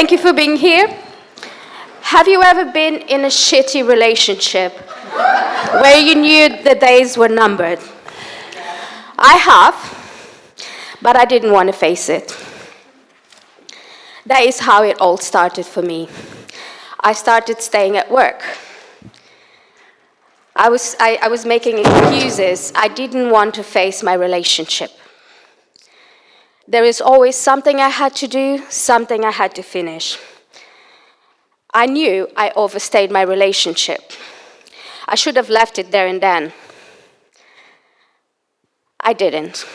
Thank you for being here. Have you ever been in a shitty relationship where you knew the days were numbered? I have, but I didn't want to face it. That is how it all started for me. I started staying at work. I was making excuses. I didn't want to face my relationship. There is always something I had to do, something I had to finish. I knew I overstayed my relationship. I should have left it there and then. I didn't.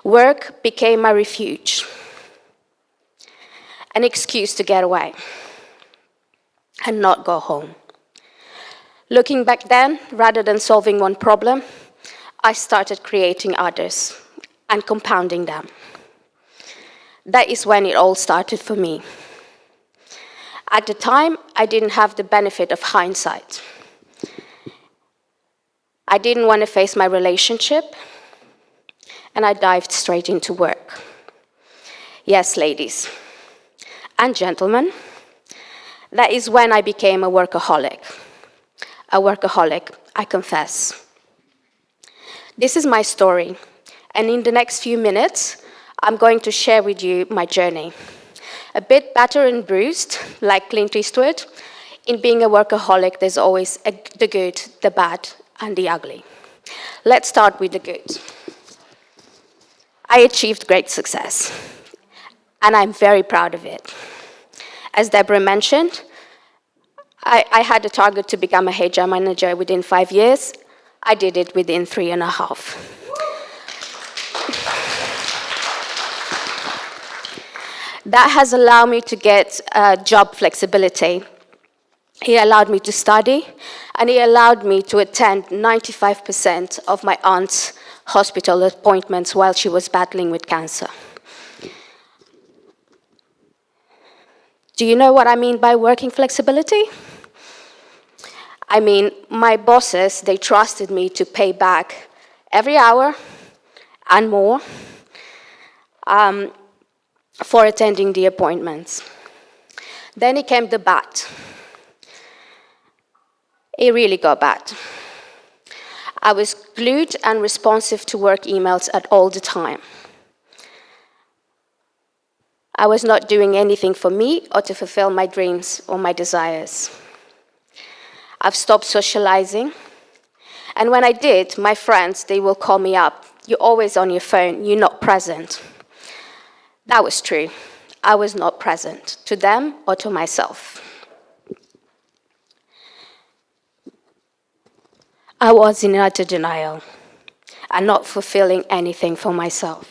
Work became my refuge, an excuse to get away and not go home. Looking back then, rather than solving one problem, I started creating others and compounding them. That is when it all started for me. At the time, I didn't have the benefit of hindsight. I didn't want to face my relationship, and I dived straight into work. Yes, ladies and gentlemen, that is when I became a workaholic. A workaholic, I confess. This is my story, and in the next few minutes, I'm going to share with you my journey. A bit battered and bruised, like Clint Eastwood. In being a workaholic, there's always the good, the bad, and the ugly. Let's start with the good. I achieved great success, and I'm very proud of it. As Debora mentioned, I had a target to become a HR manager within 5 years. I did it within 3.5. That has allowed me to get job flexibility. It allowed me to study, and it allowed me to attend 95% of my aunt's hospital appointments while she was battling with cancer. Do you know what I mean by working flexibility? I mean, my bosses, they trusted me to pay back every hour and more for attending the appointments. Then it came the bad. It really got bad. I was glued and responsive to work emails at all the time. I was not doing anything for me or to fulfill my dreams or my desires. I've stopped socializing. And when I did, my friends, they will call me up. You're always on your phone, you're not present. That was true. I was not present to them or to myself. I was in utter denial and not fulfilling anything for myself.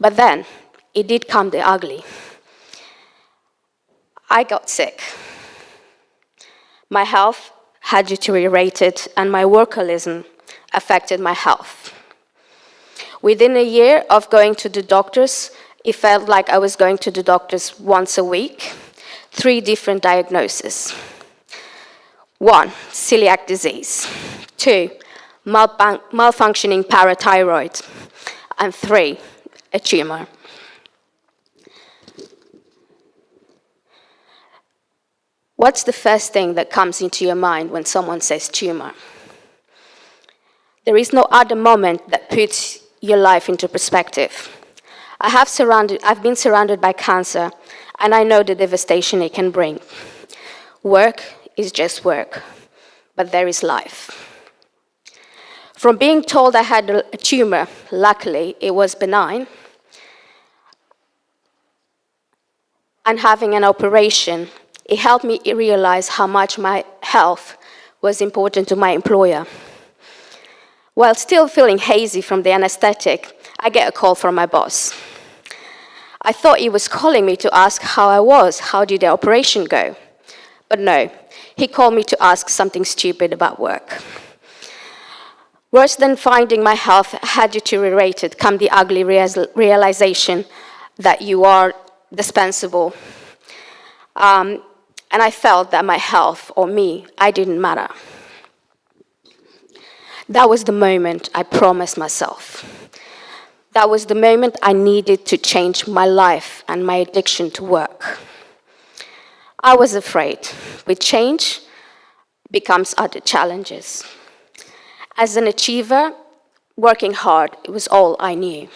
But then, it did come the ugly. I got sick. My health had deteriorated, and my workaholism affected my health. Within a year of going to the doctors, it felt like I was going to the doctors once a week. 3 different diagnoses. 1, celiac disease. 2, malfunctioning parathyroid. And 3, a tumor. What's the first thing that comes into your mind when someone says tumor? There is no other moment that puts your life into perspective. I've been surrounded by cancer, and I know the devastation it can bring. Work is just work, but there is life. From being told I had a tumor, luckily it was benign, and having an operation, it helped me realize how much my health was important to my employer. While still feeling hazy from the anesthetic, I get a call from my boss. I thought he was calling me to ask how I was, how did the operation go? But no, he called me to ask something stupid about work. Worse than finding my health had deteriorated come the ugly realization that you are dispensable. And I felt that my health, or me, I didn't matter. That was the moment I promised myself That was the moment I needed to change my life and my addiction to work. I was afraid. With change becomes other challenges. As an achiever, working hard, it was all I knew.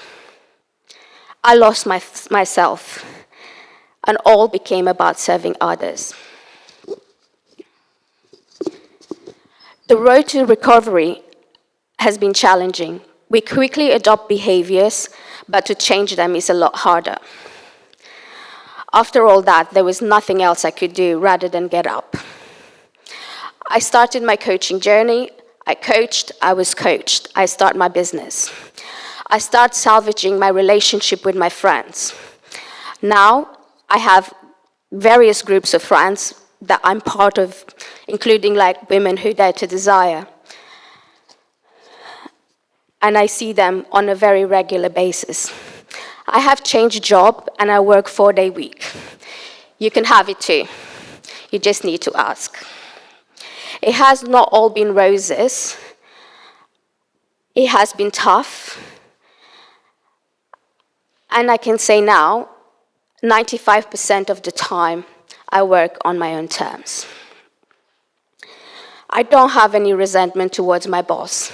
I lost myself, and all became about serving others. The road to recovery has been challenging. We quickly adopt behaviors, but to change them is a lot harder. After all that, there was nothing else I could do rather than get up. I started my coaching journey. I coached, I was coached. I started my business. I started salvaging my relationship with my friends. Now, I have various groups of friends that I'm part of, including like Women Who Dare to Desire. And I see them on a very regular basis. I have changed job and I work 4-day week. You can have it too. You just need to ask. It has not all been roses. It has been tough. And I can say now, 95% of the time, I work on my own terms. I don't have any resentment towards my boss.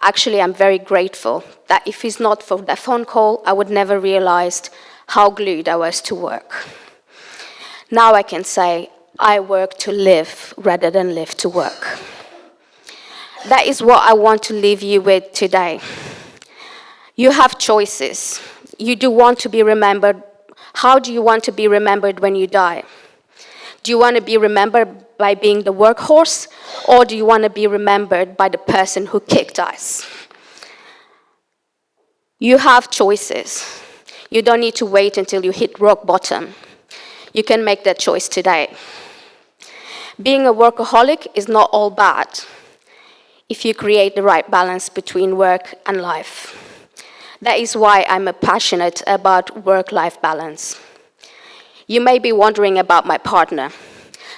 Actually, I'm very grateful that if it's not for that phone call, I would never realized how glued I was to work. Now I can say, I work to live rather than live to work. That is what I want to leave you with today. You have choices. You do want to be remembered. How do you want to be remembered when you die? Do you want to be remembered by being the workhorse, or do you want to be remembered by the person who kicked us? You have choices. You don't need to wait until you hit rock bottom. You can make that choice today. Being a workaholic is not all bad if you create the right balance between work and life. That is why I'm passionate about work-life balance. You may be wondering about my partner.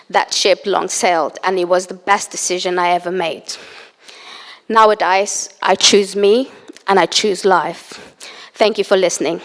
That ship long sailed, and it was the best decision I ever made. Nowadays, I choose me, and I choose life. Thank you for listening.